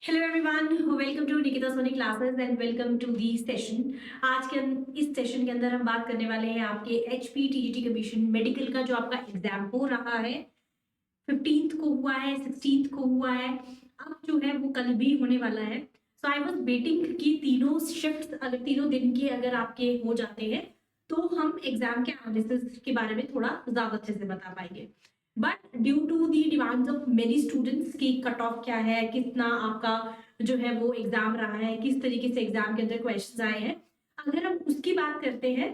Hello everyone, welcome to Nikita Soni classes and welcome to the session. आज के इस session के अंदर हम बात करने वाले हैं आपके एचपीटीजीटी कमीशन मेडिकल का जो आपका एग्जाम हो रहा है। 15th को हुआ है, 16th को हुआ है, अब जो है वो कल भी होने वाला है। सो आई वाज वेटिंग कि तीनों शिफ्ट अगर तीनों दिन के अगर आपके हो जाते हैं तो हम एग्जाम के एनालिसिस के बारे में थोड़ा ज्यादा अच्छे से बता पाएंगे। But due to the demands of many students की कट ऑफ क्या है, कितना आपका जो है वो एग्जाम रहा है, किस तरीके से एग्जाम के अंदर क्वेश्चंस आए हैं, अगर हम उसकी बात करते हैं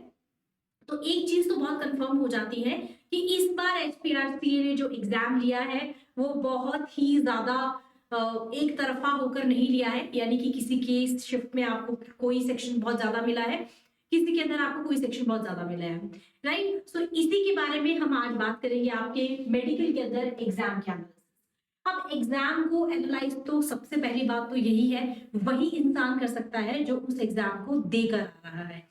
तो एक चीज तो बहुत कंफर्म हो जाती है कि इस बार एचपीआरसीए ने जो एग्जाम लिया है वो बहुत ही ज्यादा एक तरफा होकर नहीं लिया है। यानी कि किसी के शिफ्ट में आपको कोई सेक्शन बहुत ज्यादा मिला है, किसी के अंदर आपको कोई सेक्शन बहुत ज्यादा मिला है, राइट। सो इसी के बारे में हम आज बात करेंगे आपके मेडिकल के अंदर एग्जाम के अंदर। अब एग्जाम को एनालाइज तो सबसे पहली बात तो यही है, वही इंसान कर सकता है जो उस एग्जाम को देकर आ रहा है,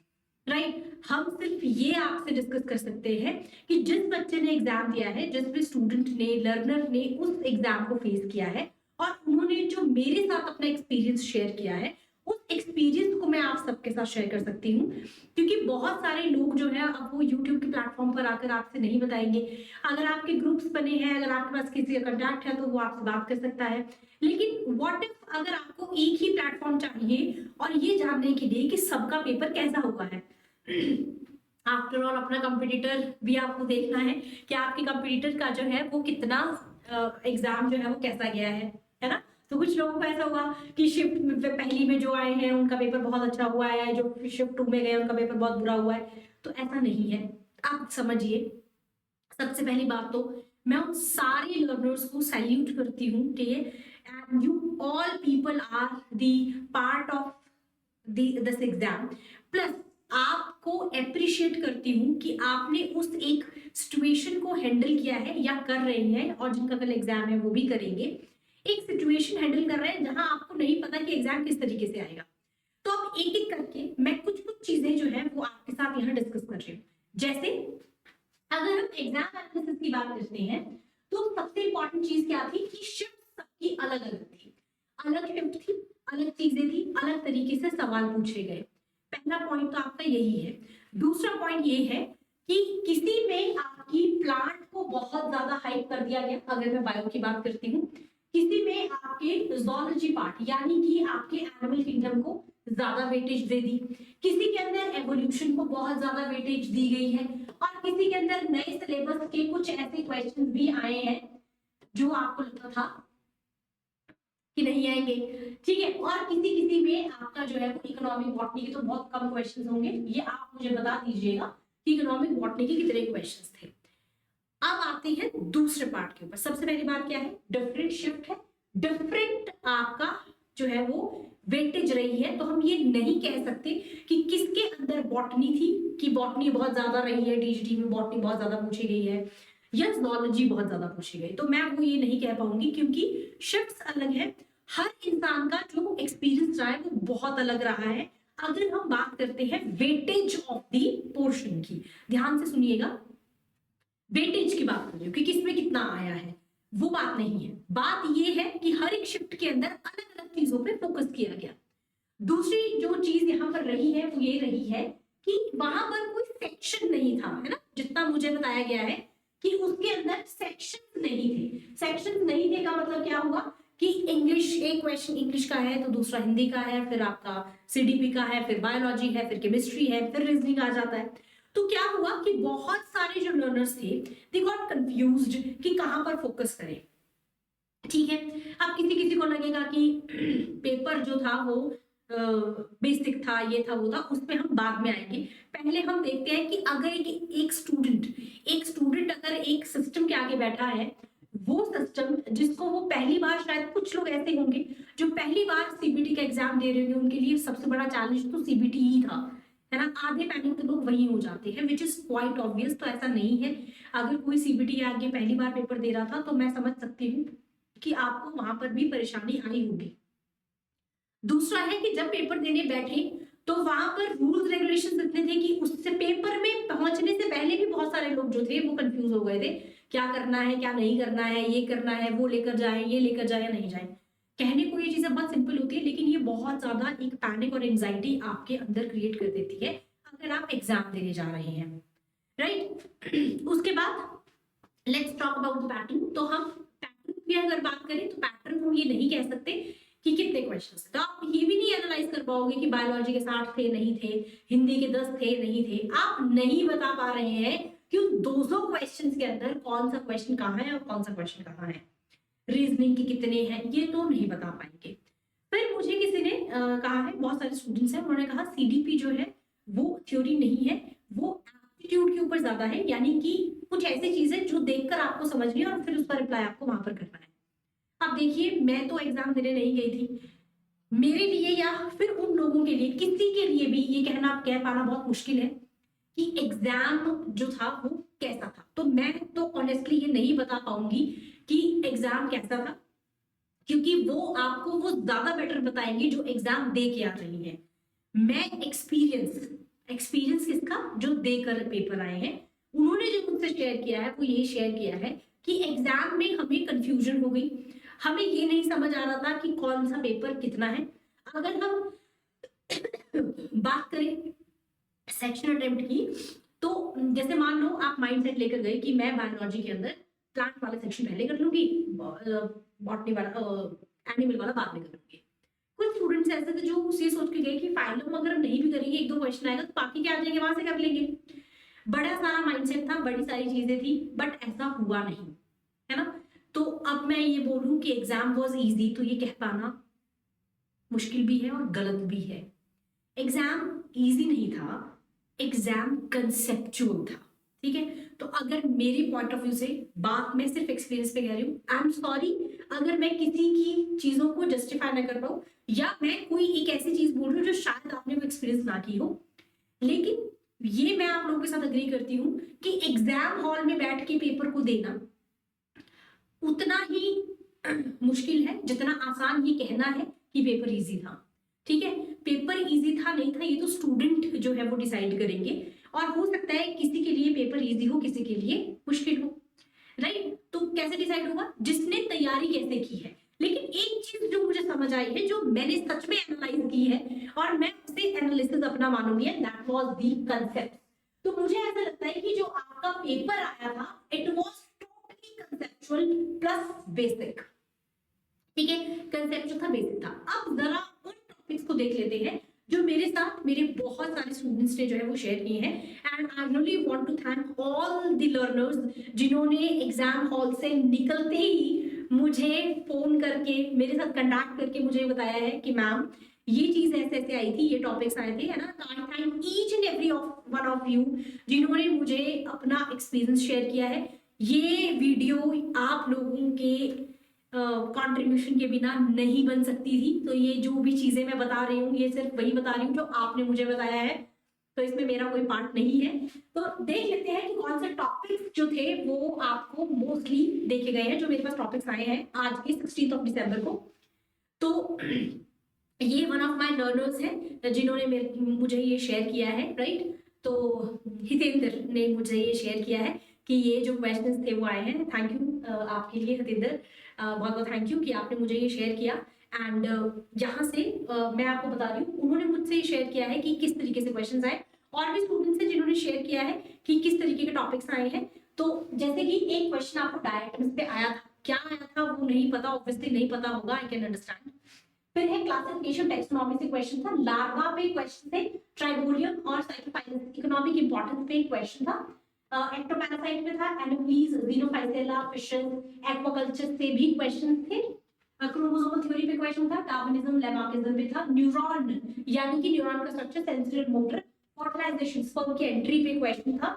राइट। हम सिर्फ ये आपसे डिस्कस कर सकते हैं कि जिस बच्चे ने एग्जाम दिया है, जिस भी स्टूडेंट ने, लर्नर ने उस एग्जाम को फेस किया है और उन्होंने जो मेरे साथ अपना एक्सपीरियंस शेयर किया है, उस एक्सपीरियंस को मैं आप सबके साथ शेयर कर सकती हूँ। क्योंकि बहुत सारे लोग जो है अब वो यूट्यूब के प्लेटफॉर्म पर आकर आपसे नहीं बताएंगे। अगर आपके ग्रुप्स बने हैं, अगर आपके पास किसी का कंटेक्ट है तो वो आपसे बात कर सकता है। लेकिन व्हाट इफ अगर आपको एक ही प्लेटफॉर्म चाहिए और ये जानने के लिए कि सबका पेपर कैसा हुआ है। आफ्टर ऑल अपना कंपटीटर भी आपको देखना है कि आपके कंपटीटर का जो है वो कितना एग्जाम जो है वो कैसा गया है ना। तो कुछ लोगों को ऐसा होगा कि शिफ्ट में पहली में जो आए हैं उनका पेपर बहुत अच्छा हुआ है, जो शिफ्ट 2 में गए उनका पेपर बहुत बुरा हुआ है। तो ऐसा नहीं है, आप समझिए। सबसे पहली बात तो मैं उन सारे लर्नर्स को सैल्यूट करती हूँ, ठीक है। And you all people are the part of this exam. Plus आपको अप्रिशिएट करती हूँ कि आपने उस एक सिचुएशन को हैंडल किया है या कर रहे हैं, और जिनका कल एग्जाम है वो भी करेंगे। एक सिचुएशन हैंडल कर रहे हैं जहां आपको नहीं पता कि एग्जाम किस तरीके से आएगा। तो अब एक एक करके मैं कुछ कुछ चीजें जो है वो आपके साथ यहाँ डिस्कस कर रही हूँ। जैसे अगर हम एग्जाम एनालिसिस की बात करते हैं तो सबसे इंपॉर्टेंट चीज क्या थी कि शिफ्ट सबकी अलग अलग थी, अलग शिफ्ट थी, अलग चीजें थी, अलग तरीके से सवाल पूछे गए। पहला पॉइंट तो आपका यही है। दूसरा पॉइंट ये है कि किसी में आपकी प्लांट को बहुत ज्यादा हाइप कर दिया गया, अगर मैं बायो की बात करती हूँ। किसी में आपके जूलॉजी पार्ट यानी कि आपके एनिमल किंगडम को ज्यादा वेटेज दे दी, किसी के अंदर एवोल्यूशन को बहुत ज्यादा वेटेज दी गई है, और किसी के अंदर नए सिलेबस के कुछ ऐसे क्वेश्चन भी आए हैं जो आपको लगता था कि नहीं आएंगे, ठीक है। और किसी किसी में आपका जो है इकोनॉमिक बॉटनी के तो बहुत कम क्वेश्चंस होंगे, ये आप मुझे बता दीजिएगा कि इकोनॉमिक बॉटनी के कितने क्वेश्चंस थे। अब आते हैं दूसरे पार्ट के ऊपर। सबसे पहली बात क्या है, डिफरेंट शिफ्ट है, डिफरेंट आपका जो है वो वेटेज रही है। तो हम ये नहीं कह सकते कि किसके अंदर बॉटनी थी कि बॉटनी बहुत ज्यादा रही है, डीजीटी में बॉटनी बहुत ज्यादा पूछी गई है या जूलॉजी बहुत ज्यादा पूछी गई। तो मैं वो ये नहीं कह पाऊंगी क्योंकि शिफ्ट्स अलग है। हर इंसान का जो एक्सपीरियंस रहा है वो बहुत अलग रहा है। अगर हम बात करते हैं वेटेज ऑफ दी पोर्शन की, ध्यान से सुनिएगा, वेटेज की बात कर रही हूँ कि किसमें कितना आया है, वो बात नहीं है। बात ये है कि हर एक शिफ्ट के अंदर अलग अलग चीजों पे फोकस किया गया। दूसरी जो चीज यहाँ पर रही है वो ये रही है कि वहां पर कोई सेक्शन नहीं था, है ना। जितना मुझे बताया गया है कि उसके अंदर सेक्शन नहीं थे। सेक्शन नहीं थे का मतलब क्या हुआ कि इंग्लिश, एक क्वेश्चन इंग्लिश का है तो दूसरा हिंदी का है, फिर आपका सीडीपी का है, फिर बायोलॉजी है, फिर केमिस्ट्री है, फिर रीजनिंग आ जाता है। तो क्या हुआ कि बहुत सारे जो लर्नर्स थे दे गॉट कंफ्यूज्ड कि कहां पर फोकस करें, ठीक है। अब किसी किसी को लगेगा कि पेपर जो था वो बेसिक था, ये था वो था, उस पे हम बाद में आएंगे। पहले हम देखते हैं कि अगर एक स्टूडेंट अगर एक सिस्टम के आगे बैठा है, वो सिस्टम जिसको वो पहली बार, शायद कुछ लोग ऐसे होंगे जो पहली बार सीबीटी का एग्जाम दे रहे होंगे, उनके लिए सबसे बड़ा चैलेंज तो सीबीटी ही था, है ना। आधे पैनिक तो लोग वही हो जाते हैं, विच इज क्वाइट ऑब्वियस। तो ऐसा नहीं है, अगर कोई सीबीटी आगे पहली बार पेपर दे रहा था तो मैं समझ सकती हूँ कि आपको वहां पर भी परेशानी आई होगी। दूसरा है कि जब पेपर देने बैठे तो वहां पर रूल्स रेगुलेशन इतने थे कि उससे पेपर में पहुंचने से पहले भी बहुत सारे लोग जो थे वो कंफ्यूज हो गए थे, क्या करना है क्या नहीं करना है, ये करना है, वो लेकर जाए, ये लेकर जाए या नहीं जाए। कहने को ये चीजें बहुत सिंपल होती है, लेकिन ये बहुत ज्यादा एक पैनिक और एंजाइटी आपके अंदर क्रिएट कर देती है अगर आप एग्जाम देने जा रहे हैं, राइट। उसके बाद let's talk about the pattern. तो हम पैटर्न की अगर बात करें तो पैटर्न हम ये नहीं कह सकते कि कितने क्वेश्चंस थे, तो आप ये भी नहीं एनालाइज कर पाओगे कि बायोलॉजी के 60 थे नहीं थे, हिंदी के 10 थे नहीं थे। आप नहीं बता पा रहे हैं कि उन 200 क्वेश्चंस के अंदर कौन सा क्वेश्चन कहाँ है और कौन सा क्वेश्चन कहाँ है, रीजनिंग के कितने हैं ये तो नहीं बता पाएंगे। फिर मुझे किसी ने कहा है, बहुत सारे स्टूडेंट्स हैं, उन्होंने कहा सीडीपी जो है वो थ्योरी नहीं है, वो एप्टीट्यूड के ऊपर ज्यादा है, यानी कि कुछ ऐसी चीजें जो देखकर आपको समझनी है और फिर उसका रिप्लाई आपको वहां पर करना है। अब देखिए, मैं तो एग्जाम देने नहीं गई थी, मेरे लिए या फिर उन लोगों के लिए, किसी के लिए भी ये कह पाना बहुत मुश्किल है कि एग्जाम जो था वो कैसा था। तो मैं तो ऑनेस्टली ये नहीं बता पाऊंगी कि एग्जाम कैसा था, क्योंकि वो आपको वो ज्यादा बेटर बताएंगे जो एग्जाम दे के आ रही है। मैं एक्सपीरियंस किसका, जो देकर पेपर आए हैं, उन्होंने जो मुझसे शेयर किया है वो यही शेयर किया है कि एग्जाम में हमें कंफ्यूजन हो गई, हमें ये नहीं समझ आ रहा था कि कौन सा पेपर कितना है। अगर हम बात करें सेक्शन अटेम्प्ट की, तो जैसे मान लो आप माइंडसेट लेकर गए कि मैं बायोलॉजी के अंदर प्लांट वाला सेक्शन पहले कर लूंगी, बॉटनी वाला एनिमल वाला बाद में कर लूंगी। कुछ स्टूडेंट्स ऐसे थे जो ये सोच के गए कि फाइलम अगर हम नहीं भी करेंगे, 1-2 क्वेश्चन आएगा तो बाकी क्या आ जाएंगे, वहां से कर लेंगे। बड़ा सारा माइंडसेट था, बड़ी सारी चीजें थी, बट ऐसा हुआ नहीं, है ना। तो अब मैं ये बोलूं कि एग्जाम वाज इजी, तो ये कह पाना मुश्किल भी है और गलत भी है। एग्जाम इजी नहीं था, एग्जाम कंसेप्चुअल था, ठीक है। तो अगर मेरी पॉइंट ऑफ व्यू से बात, मैं सिर्फ एक्सपीरियंस पे कह रही हूँ, आई एम सॉरी अगर मैं किसी की चीजों को जस्टिफाई ना कर पाऊँ, या मैं कोई एक ऐसी चीज बोल रही हूँ जो शायद आपने वो एक्सपीरियंस ना की हो। लेकिन ये मैं आप लोगों के साथ अग्री करती हूँ कि एग्जाम हॉल में बैठ के पेपर को देना उतना ही मुश्किल है जितना आसान ये कहना है कि पेपर इजी था, ठीक है। पेपर इजी था नहीं था ये तो स्टूडेंट जो है वो डिसाइड करेंगे, और हो सकता है किसी के लिए पेपर इजी हो, किसी के लिए मुश्किल हो, राइट। तो कैसे डिसाइड होगा, जिसने तैयारी कैसे की है। लेकिन एक चीज जो मुझे समझ आई है, जो मैंने सच में एनालाइज की है और मैं उसे एनालिसिस अपना मानूंगी, दैट वाज द कांसेप्ट। तो मुझे ऐसा लगता है कि जो आपका पेपर आया था it was totally conceptual plus basic, ठीक है। कंसेप्चुअल था, बेसिक था। अब जरा उन टॉपिक्स को देख लेते हैं जो मेरे साथ मेरे बहुत सारे स्टूडेंट्स ने जो है वो शेयर किए हैं। And I really want to thank all the learners जिन्होंने एग्जाम हॉल से निकलते ही मुझे फोन करके, मेरे साथ कंटैक्ट करके मुझे बताया है कि मैम ये चीज ऐसे ऐसे आई थी, ये टॉपिक्स आए थे, है ना। तो आई thank each and every one of you जिन्होंने मुझे अपना एक्सपीरियंस शेयर किया है। ये वीडियो आप लोगों के कंट्रीब्यूशन के बिना नहीं बन सकती थी। तो ये जो भी चीजें मैं बता रही हूँ ये सिर्फ वही बता रही हूँ जो आपने मुझे बताया है, तो इसमें मेरा कोई पार्ट नहीं है। तो देख लेते हैं कि कौन से टॉपिक्स जो थे वो आपको मोस्टली देखे गए हैं, जो मेरे पास टॉपिक्स आए हैं आज के 16 दिसंबर को। तो ये वन ऑफ माय लर्नर्स हैं जिन्होंने मुझे ये शेयर किया है, राइट। तो हितेंद्र ने मुझे ये शेयर किया है कि ये जो क्वेश्चंस थे वो आए हैं। थैंक यू आपके लिए हितेंद्र, बहुत बहुत थैंक यू कि आपने मुझे ये शेयर किया। एंड यहाँ से मैं आपको बता रही हूँ, उन्होंने मुझसे शेयर किया है कि किस तरीके से क्वेश्चंस आए, और भी स्टूडेंट्स हैं जिन्होंने शेयर किया है कि किस तरीके के टॉपिक्स आए हैं। तो जैसे कि एक क्वेश्चन आपको डायरेक्टनेस पे आया था, क्या आया था वो नहीं पता, ऑब्वियसली नहीं पता होगा, आई कैन अंडरस्टैंड। फिर है क्लासिफिकेशन टैक्सोनॉमी से क्वेश्चन था, लार्वा पे क्वेश्चन थे, ट्राइबोलियम और साइटोफाइलस इकोनॉमिक इंपॉर्टेंस पे क्वेश्चन था, एक्टोपैरासाइट में था, एनोफिलीज, ज़ीनोफाइसेला, फिशेस, एक्वाकल्चर से भी क्वेश्चन थे, क्रोमोसोमल थ्योरी पे क्वेश्चन था, डार्विनिज्म, लेमार्किज्म पे था, न्यूरॉन यानी कि न्यूरॉन का structure, sensory motor, fertilisation, sperm की एंट्री पे क्वेश्चन था,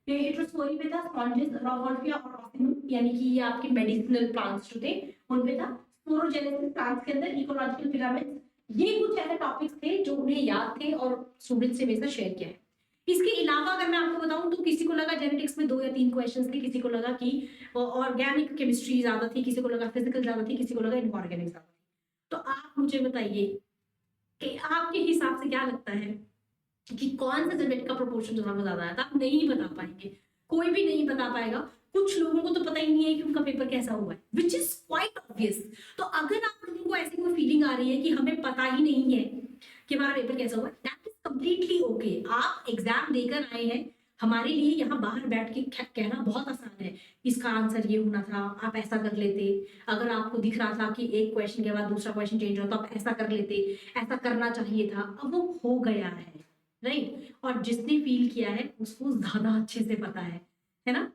हेटेरोस्पोरी पे था, स्पॉन्जेस, रॉवोल्फिया और ऑसिमम यानी कि ये आपके मेडिसिनल प्लांट्स जो थे उन पे था, स्पोरोजेनेसिस प्लांट्स के अंदर, इकोलॉजिकल पिरामिड्स। ये कुछ ऐसे टॉपिक्स थे जो उन्हें याद थे और स्टूडेंट्स से मेरे साथ शेयर किया है। इसके अलावा अगर मैं आपको बताऊं तो किसी को लगा जेनेटिक्स में 2 या 3 क्वेश्चंस थे, किसी को लगा कि ऑर्गेनिक केमिस्ट्री ज्यादा थी, किसी को लगा फिजिकल ज्यादा थी, किसी को लगा इनऑर्गेनिक ज्यादा थी। तो आप मुझे बताइए कि आपके हिसाब से क्या लगता है कि कौन सा सब्जेक्ट का प्रोपोर्शन जो ज्यादा आया था। आप नहीं बता पाएंगे, कोई भी नहीं बता पाएगा। कुछ लोगों को तो पता ही नहीं है कि उनका पेपर कैसा हुआ है, विच इज क्वाइट ऑब्वियस। तो अगर आप लोगों को आपको ऐसी कोई फीलिंग आ रही है कि हमें पता ही नहीं है कि हमारा पेपर कैसा हुआ, दैट इज कंप्लीटली ओके। आप एग्जाम देकर आए हैं, हमारे लिए यहाँ बाहर बैठ के कहना बहुत आसान है, इसका आंसर ये होना था, आप ऐसा कर लेते। अगर आपको दिख रहा था कि एक क्वेश्चन के बाद दूसरा क्वेश्चन चेंज हो तो आप ऐसा कर लेते, ऐसा करना चाहिए था। अब वो हो गया है, राइट। और जिसने फील किया है उसको ज्यादा अच्छे से पता है ना।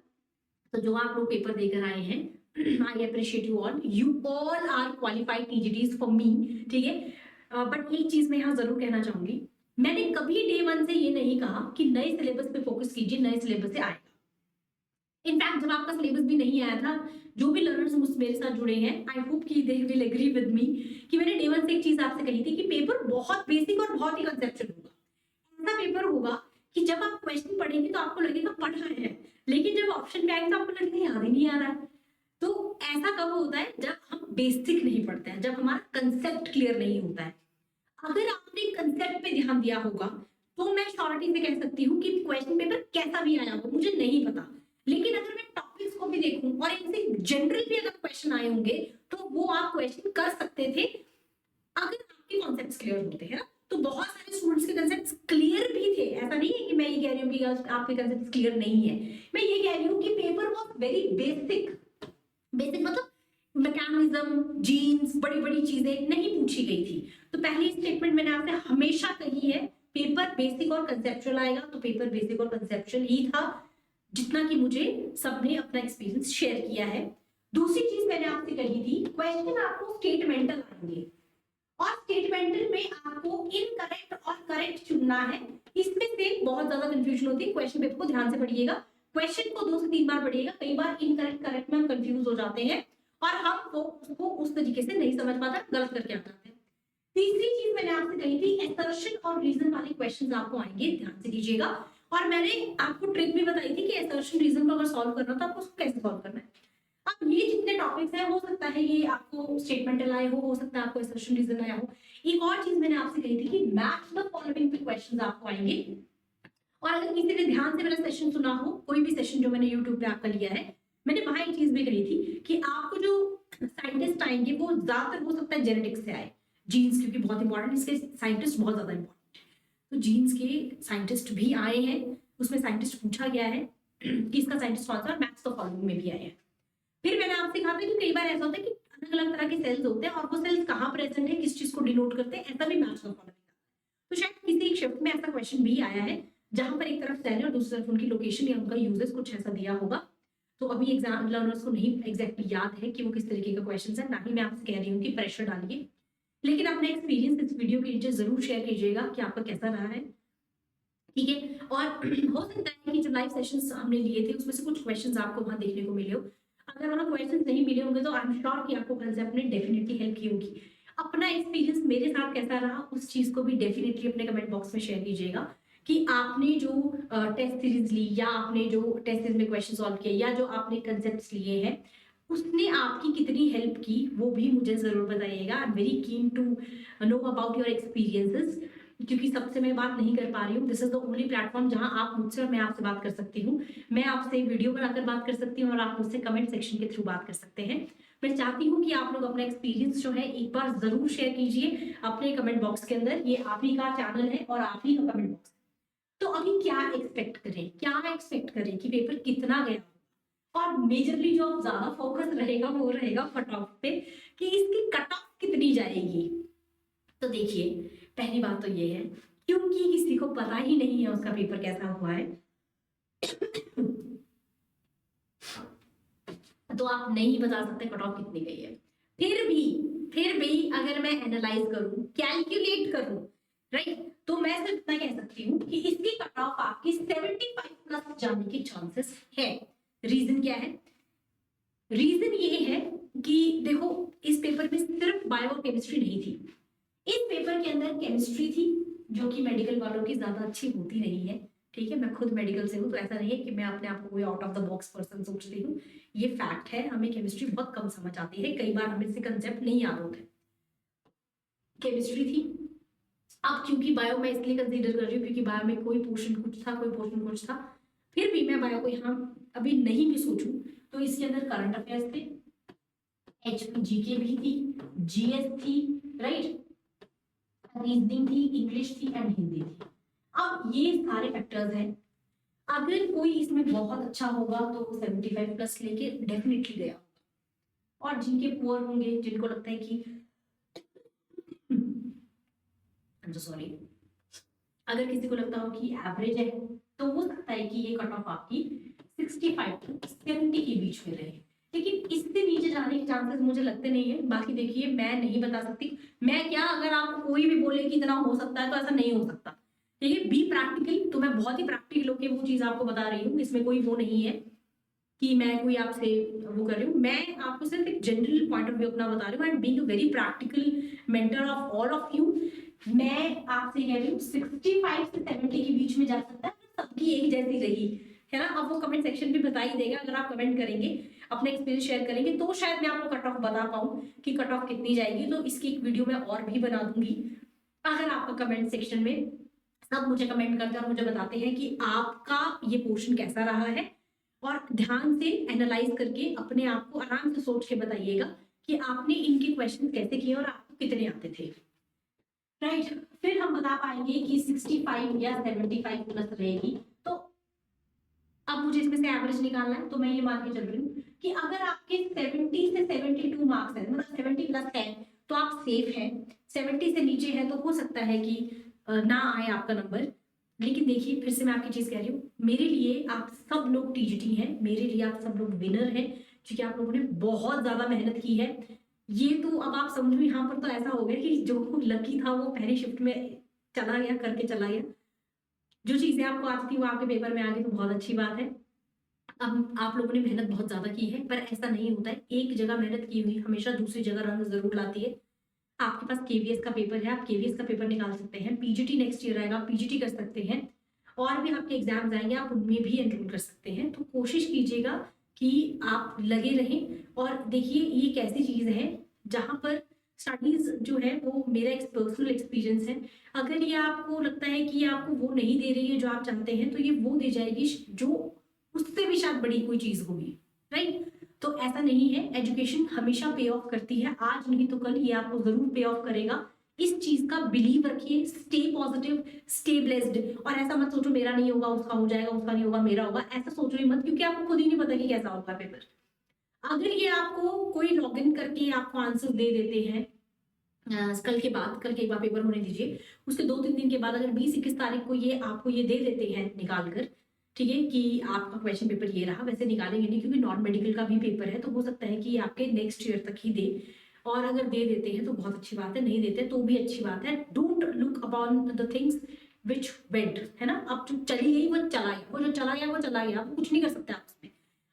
तो जो आप लोग पेपर देकर आए हैं, I appreciate you all, you all are qualified TGTs for me, ठीक है। बट एक चीज मैं यहाँ जरूर कहना चाहूंगी, मैंने कभी डे वन से ये नहीं कहा कि नए सिलेबस पे फोकस कीजिए, नए सिलेबस से आएगा। इनफैक्ट जब आपका सिलेबस भी नहीं आया था, जो भी लर्नर्स मेरे साथ जुड़े हैं, आई होप कि they will agree with me, कि मैंने डे वन से एक चीज आपसे कही थी कि पेपर बहुत बेसिक और बहुत ही कंसेप्चुअल होगा। ऐसा पेपर होगा कि जब आप क्वेश्चन पढ़ेंगे तो आपको लगेगा पढ़ा है, लेकिन जब ऑप्शन पे आएंगे तो आपको लगेगा याद ही नहीं आ रहा है। तो ऐसा कब होता है? जब हम बेसिक नहीं पढ़ते हैं, जब हमारा कंसेप्ट क्लियर नहीं होता है। अगर आपने कंसेप्ट पे ध्यान दिया होगा तो मैं श्योरिटी से कह सकती हूँ कि क्वेश्चन पेपर कैसा भी आया होगा मुझे नहीं पता, लेकिन अगर मैं टॉपिक्स को भी देखूं और इनसे जनरल भी अगर क्वेश्चन आए होंगे तो वो आप क्वेश्चन कर सकते थे अगर आपके कॉन्सेप्ट्स क्लियर होते हैं ना। तो बहुत सारे स्टूडेंट्स के कॉन्सेप्ट्स क्लियर भी थे, ऐसा नहीं है कि मैं ये कह रही हूँ कि आपके कॉन्सेप्ट्स क्लियर नहीं है। मैं ये कह रही हूँ कि paper was very basic. Basic मतलब मैकेनिज्म, जीन्स, बड़ी बड़ी चीजें नहीं पूछी गई थी। तो पहली स्टेटमेंट मैंने आपसे हमेशा कही है, पेपर बेसिक और कंसेप्चुअल आएगा। तो पेपर बेसिक और कंसेप्चुअल ही था, जितना कि मुझे सबने अपना एक्सपीरियंस शेयर किया है। दूसरी चीज मैंने आपसे कही थी, क्वेश्चन आपको स्टेटमेंटल आएंगे और स्टेटमेंटल में आपको इनकरेक्ट और करेक्ट चुनना है। इसमें से बहुत ज्यादा कंफ्यूजन होती है, क्वेश्चन पेपर को ध्यान से पढ़िएगा, क्वेश्चन को 2 से 3 बार पढ़िएगा। कई बार इनकरेक्ट करेक्ट में हम कंफ्यूज हो जाते हैं और हम वो उसको उस तरीके से नहीं समझ पाते, गलत करके आ जाते हैं। तीसरी चीज मैंने आपसे कही थी, एसर्शन और रीजन वाले क्वेश्चंस आपको आएंगे, ध्यान से कीजिएगा। और मैंने आपको ट्रिक भी बताई थी कि एसर्शन रीजन को अगर सॉल्व करना तो आपको उसको कैसे सॉल्व करना है। अब ये जितने टॉपिक्स हैं, हो सकता है ये आपको स्टेटमेंटल आए हो सकता है आपको एसर्शन रीजन आया हो। एक और चीज मैंने आपसे कही थी कि मैच द फॉलोइंग पे क्वेश्चंस आपको आएंगे। और अगर किसी ने ध्यान से मेरा सेशन सुना हो, कोई भी सेशन जो मैंने YouTube पे आपका लिया है, मैंने वहां एक चीज भी कही थी कि आपको जो साइंटिस्ट आएंगे वो ज्यादातर हो सकता है जेनेटिक्स से आए, जीन्स क्योंकि बहुत इंपॉर्टेंट, इसके साइंटिस्ट बहुत ज्यादा इंपॉर्टेंट। तो जीन्स के साइंटिस्ट भी आए हैं, उसमें साइंटिस्ट पूछा गया है कि इसका साइंटिस्ट कौन सा, और मैथ्स द फॉलोइंग में भी आए हैं। फिर मैंने आपसे कहा था कि कई बार ऐसा होता है कि अलग अलग तरह के सेल्स होते हैं और वो सेल्स कहाँ प्रेजेंट है, किस चीज को डिनोट करते हैं, ऐसा भी मैथ्स द फॉलोइंग। तो शायद किसी एक शिफ्ट में ऐसा क्वेश्चन भी आया है जहां पर एक तरफ सेल है और दूसरी तरफ उनकी लोकेशन या उनका यूजेस कुछ ऐसा दिया होगा। तो अभी एग्जाम लर्नर्स को नहीं एग्जैक्टली याद है कि वो किस तरीके का क्वेश्चन है, ना ही मैं आपसे कह रही हूँ कि प्रेशर डालिए, लेकिन अपना एक्सपीरियंस इस वीडियो के नीचे जरूर शेयर कीजिएगा कि आपका कैसा रहा है, ठीक है। और हो सकता है कि जो लाइव सेशंस हमने लिए थे उसमें से कुछ क्वेश्चंस आपको वहां देखने को मिले हो। अगर वहां क्वेश्चंस नहीं मिले होंगे तो आई एम श्योर कि आपको कंसेप्ट ने डेफिनेटली हेल्प की होगी। अपना एक्सपीरियंस मेरे साथ कैसा रहा उस चीज को भी डेफिनेटली अपने कमेंट बॉक्स में शेयर कीजिएगा कि आपने जो टेस्ट सीरीज ली या आपने जो टेस्ट सीरीज में क्वेश्चन सॉल्व किए या जो आपने कंसेप्ट लिए हैं उसने आपकी कितनी हेल्प की, वो भी मुझे जरूर बताइएगा। I am very keen to know about your experiences, क्योंकि सबसे मैं बात नहीं कर पा रही हूँ। This is the only platform जहां आप मुझसे और मैं आपसे बात कर सकती हूँ। मैं आपसे वीडियो बनाकर बात कर सकती हूँ और आप मुझसे कमेंट सेक्शन के थ्रू बात कर सकते हैं। मैं चाहती हूँ कि आप लोग अपना एक्सपीरियंस जो है एक बार जरूर शेयर कीजिए अपने कमेंट बॉक्स के अंदर। ये आप ही का चैनल है और आप ही का कमेंट बॉक्स। तो अभी क्या एक्सपेक्ट करें कि पेपर कितना गया, और मेजरली जो अब ज्यादा फोकस रहेगा वो रहेगा कट ऑफ पे कि इसकी कट ऑफ कितनी जाएगी। तो देखिए पहली बात तो ये है, क्योंकि किसी को पता ही नहीं है उसका पेपर कैसा हुआ है तो आप नहीं बता सकते कट ऑफ कितनी गई है। फिर भी अगर मैं एनालाइज करूं, कैलकुलेट करूं, राइट, तो मैं सिर्फ इतना कह सकती हूँ कि इसकी कट ऑफ आपकी 75 प्लस जाने के चांसेस है। रीजन क्या है? रीजन ये है कि देखो इस पेपर में सिर्फ बायो और केमिस्ट्री नहीं थी, इस पेपर के अंदर केमिस्ट्री थी जो कि मेडिकल वालों की ज्यादा अच्छी होती नहीं है, ठीक है। मैं खुद मेडिकल से हूँ तो ऐसा नहीं है कि मैं अपने आप को कोई out of the box person सोचती हूँ, ये फैक्ट है। हमें केमिस्ट्री बहुत कम समझ आती है, कई बार हमें इससे कंसेप्ट नहीं याद होते। केमिस्ट्री थी। अब क्योंकि बायो मैं इसलिए कंसीडर कर रही हूँ क्योंकि बायो में कोई पोर्शन कुछ था, कोई पोर्शन कुछ था, फिर भी मैं बायो को यहाँ अभी नहीं भी सोचूं तो इसके अंदर करंट अफेयर्स थे, जीके भी थी, जीएस थी, राइट, रीजनिंग थी, इंग्लिश थी एंड हिंदी थी। अब ये सारे फैक्टर्स हैं। अगर कोई इसमें बहुत अच्छा होगा तो वो 75 प्लस लेके डेफिनेटली गया, और जिनके पुअर होंगे, जिनको लगता है कि सॉरी, अगर किसी को लगता हो कि एवरेज है तो हो सकता है कि ये कट ऑफ आपकी 65 टू 70 के बीच में रहे, लेकिन इससे नीचे जाने के चांसेस मुझे लगते नहीं है। बाकी देखिए, मैं नहीं बता सकती, मैं क्या, अगर आपको कोई भी बोले कि इतना हो सकता है तो ऐसा नहीं हो सकता। ठीक है, बी प्रैक्टिकल, तो मैं बहुत ही प्रैक्टिकल होकर वो चीज आपको बता रही हूँ, इसमें कोई वो नहीं है कि मैं कोई आपसे वो कर रही हूँ, मैं आपको सिर्फ एक जनरल पॉइंट ऑफ व्यू अपना बता रही हूँ and being a very practical mentor of all of you. मैं आपसे कह रही हूँ 65 से 70 के बीच में जा सकता है, सबकी एक जैसी रही है ना। अब वो कमेंट सेक्शन भी बता ही देगा, अगर आप कमेंट करेंगे, अपने एक्सपीरियंस शेयर करेंगे, तो शायद मैं आपको कट ऑफ बता पाऊँ कि कट ऑफ कितनी जाएगी। तो इसकी एक वीडियो मैं और भी बना दूंगी। अगर आपका कमेंट सेक्शन में सब मुझे कमेंट करते हैं और मुझे बताते हैं कि आपका ये पोर्शन कैसा रहा है, और ध्यान से एनालाइज करके अपने आप को आराम से सोच के बताइएगा कि आपने इनके क्वेश्चन कैसे किए और आपको कितने आते थे, राइट। फिर हम बता पाएंगे कि 65 या 75 प्लस रहेगी। तो अब मुझे इसमें से एवरेज निकालना है, तो मैं ये मान के चल रही हूँ कि अगर आपके 70 से 72 मार्क्स है, मतलब 70 प्लस है, तो आप सेफ हैं। 70 से नीचे है तो हो सकता है कि ना आए आपका नंबर। लेकिन देखिए, फिर से मैं आपकी चीज कह रही हूँ, मेरे लिए आप सब लोग टीजीटी हैं, मेरे लिए आप सब लोग विनर हैं, क्योंकि आप लोगों ने बहुत ज्यादा मेहनत की है। ये तो अब आप समझो, यहाँ पर तो ऐसा हो गया कि जो लकी था वो पहली शिफ्ट में चला गया, करके चला गया। जो चीजें आपको आती थी वो आपके पेपर में आ गई, तो बहुत अच्छी बात है। अब आप लोगों ने मेहनत बहुत ज्यादा की है, पर ऐसा नहीं होता है, एक जगह मेहनत की हुई हमेशा दूसरी जगह रंग जरूर लाती है। आपके पास केवीएस का पेपर है, आप केवीएस का पेपर निकाल सकते हैं। पीजीटी नेक्स्ट ईयर आएगा, पीजीटी कर सकते हैं, और भी आपके एग्जाम्स आएंगे, आप उनमें भी एनरोल कर सकते हैं। तो कोशिश कीजिएगा कि आप लगे रहें। और देखिए, ये एक ऐसी चीज है जहां पर स्टडीज जो है वो मेरा एक पर्सनल एक्सपीरियंस है। अगर ये आपको लगता है कि आपको वो नहीं दे रही है जो आप चाहते हैं, तो ये वो दे जाएगी जो उससे भी शायद बड़ी कोई चीज होगी, राइट। तो ऐसा नहीं है, एजुकेशन हमेशा पे ऑफ करती है, आज नहीं तो कल ये आपको जरूर पे ऑफ करेगा। इस चीज का बिलीव रखिए, स्टे पॉजिटिव, स्टे ब्लेस्ड। और ऐसा मत सोचो मेरा नहीं होगा, उसका हो जाएगा, उसका नहीं होगा, मेरा होगा, ऐसा सोचो ही मत, क्योंकि आपको खुद ही नहीं पता कि कैसा होगा पेपर। अगर ये आपको कोई लॉग इन करके आपको आंसर दे देते हैं, कल के बाद, कल के एक बार पेपर होने दीजिए, उसके 2-3 दिन के बाद अगर 20-21 तारीख को ये आपको ये दे देते हैं निकाल कर, ठीक है, कि आपका क्वेश्चन पेपर ये रहा, वैसे निकालेंगे नहीं क्योंकि नॉन मेडिकल का भी पेपर है, तो हो सकता है कि आपके नेक्स्ट ईयर तक ही दे। और अगर दे देते हैं तो बहुत अच्छी बात है, नहीं देते तो भी अच्छी बात है। Don't look upon the things which went, है ना। अब जो चली गई वो चला गया, वो जो चला गया वो चला गया, आप कुछ नहीं कर सकते आप उसमें।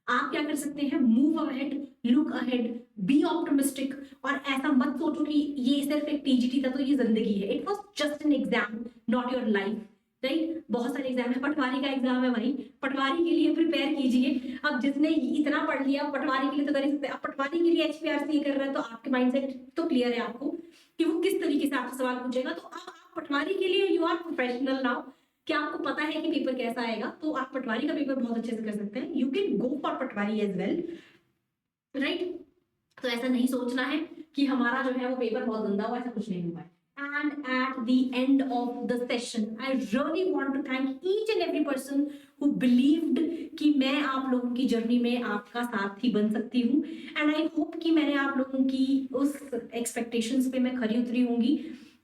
आप क्या कर सकते हैं, move ahead, look ahead, be optimistic. और ऐसा मत सोचो कि ये सिर्फ एक टीजीटी था तो ये जिंदगी है। It was just an exam, not your life, right. बहुत सारे एग्जाम है, पटवारी का एग्जाम है भाई, पटवारी के लिए प्रिपेयर कीजिए। अब जिसने इतना पढ़ लिया पटवारी के लिए तो कर ही सकते हैं। अब पटवारी के लिए एचपीआरसी कर रहा है तो आपके माइंडसेट तो क्लियर है आपको कि वो किस तरीके से आपसे सवाल पूछेगा। तो अब आप पटवारी के लिए यू आर प्रोफेशनल नाउ, कि आपको पता है कि पेपर कैसा आएगा, तो आप पटवारी का पेपर बहुत अच्छे से कर सकते हैं। You can go for patwari as well, right. तो ऐसा नहीं सोचना है कि हमारा जो है वो पेपर बहुत गंदा हुआ, ऐसा कुछ नहीं हुआ है। And at the end of the session, I really want to thank each and every person who believed कि मैं आप लोगों की जर्नी में आपका साथी बन सकती हूँ। And I hope कि मैंने आप लोगों की उस expectations पे मैं खरी उतरी होंगी,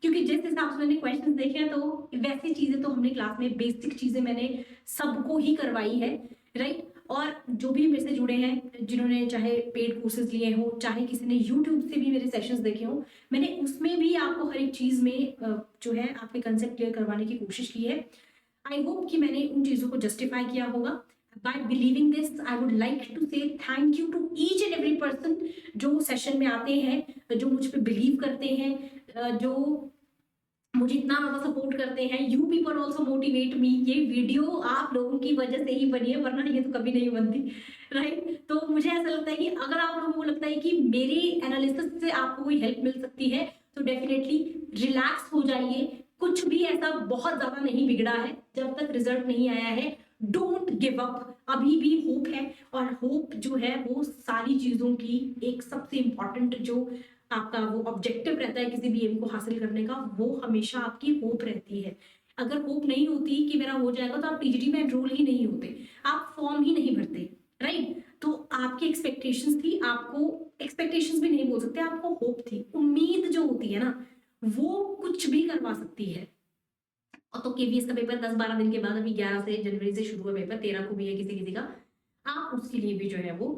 क्योंकि जिस हिसाब से मैंने क्वेश्चन देखे हैं तो वैसी चीजें तो हमने क्लास में बेसिक चीजें मैंने सबको ही करवाई है, राइट। और जो भी मेरे से जुड़े हैं, जिन्होंने चाहे पेड कोर्सेज लिए हो, चाहे किसी ने यूट्यूब से भी मेरे सेशंस देखे हो, मैंने उसमें भी आपको हर एक चीज में जो है आपके कंसेप्ट क्लियर करवाने की कोशिश की है। आई होप कि मैंने उन चीजों को जस्टिफाई किया होगा। By believing this, I would like to say thank you to each and every person जो सेशन में आते हैं, जो मुझ पे बिलीव करते हैं, जो मुझे इतना ज्यादा सपोर्ट करते हैं। You people also motivate me. ये वीडियो आप लोगों की वजह से ही बनी है, वरना ये तो कभी नहीं बनती, राइट। तो मुझे ऐसा लगता है कि अगर आप लोगों को लगता है कि मेरी एनालिसिस से आपको कोई हेल्प मिल सकती है, तो डेफिनेटली रिलैक्स हो जाइए। कुछ भी ऐसा बहुत ज्यादा नहीं बिगड़ा है, जब तक रिजल्ट नहीं आया है डोंट गिव अप, अभी भी होप है। और होप जो है वो सारी चीजों की एक सबसे इंपॉर्टेंट जो आपका वो ऑब्जेक्टिव रहता है किसी भी एम को हासिल करने का, वो हमेशा आपकी होप रहती है। अगर होप नहीं होती कि मेरा हो जाएगा तो आप टीजीटी में एनरोल ही नहीं होते, आप फॉर्म ही नहीं भरते, राइट। तो आपकी एक्सपेक्टेशंस थी, आपको एक्सपेक्टेशंस भी नहीं बोल सकते, आपको होप थी, उम्मीद जो होती है ना वो कुछ भी करवा सकती है। और तो केवीएस का पेपर 10-12 दिन के बाद, अभी 11 से जनवरी से शुरू हुआ पेपर, 13 को भी है किसी किसी का, आप उसके लिए भी जो है वो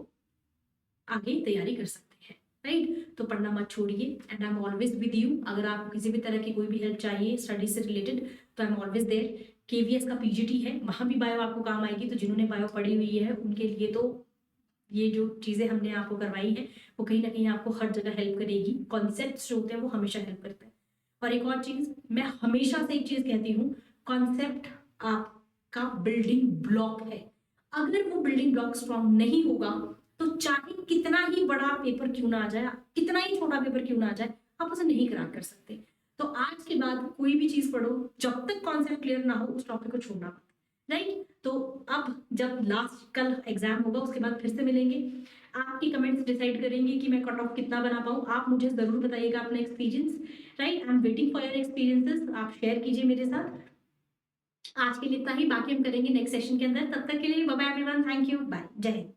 आगे तैयारी कर सकते हैं, राइट। तो पढ़ना मत छोड़िए, and I am always with you. अगर आपको किसी भी तरह की कोई भी हेल्प चाहिए स्टडी से रिलेटेड तो I am always there. KVS का पीजीटी है, वहां भी बायो आपको काम आएगी, तो जिन्होंने बायो पढ़ी हुई है उनके लिए तो ये जो चीजें हमने आपको करवाई है वो कहीं ना कहीं आपको हर जगह हेल्प करेगी। कॉन्सेप्ट्स जो होते हैं वो हमेशा हेल्प करते हैं। और एक और चीज मैं हमेशा से एक चीज कहती हूँ, कॉन्सेप्ट आपका बिल्डिंग ब्लॉक है। अगर वो बिल्डिंग ब्लॉक स्ट्रॉन्ग नहीं होगा तो चाहे कितना ही बड़ा पेपर क्यों ना आ जाए, कितना ही छोटा पेपर क्यों ना आ जाए, आप उसे नहीं क्रैक कर सकते। तो आज के बाद कोई भी चीज पढ़ो, जब तक कॉन्सेप्ट क्लियर ना हो उस टॉपिक को छोड़ना मत, राइट। तो अब जब लास्ट कल एग्जाम होगा उसके बाद फिर से मिलेंगे, आपकी कमेंट्स डिसाइड करेंगे कि मैं कट ऑफ कितना बना पाऊँ। आप मुझे जरूर बताइएगा अपना experience, right. I am waiting for your experiences, आप शेयर कीजिए मेरे साथ। आज के लिए इतना ही, बाकी हम करेंगे नेक्स्ट सेशन के अंदर। तब तक के लिए bye bye everyone, thank you, bye, जय हिंद।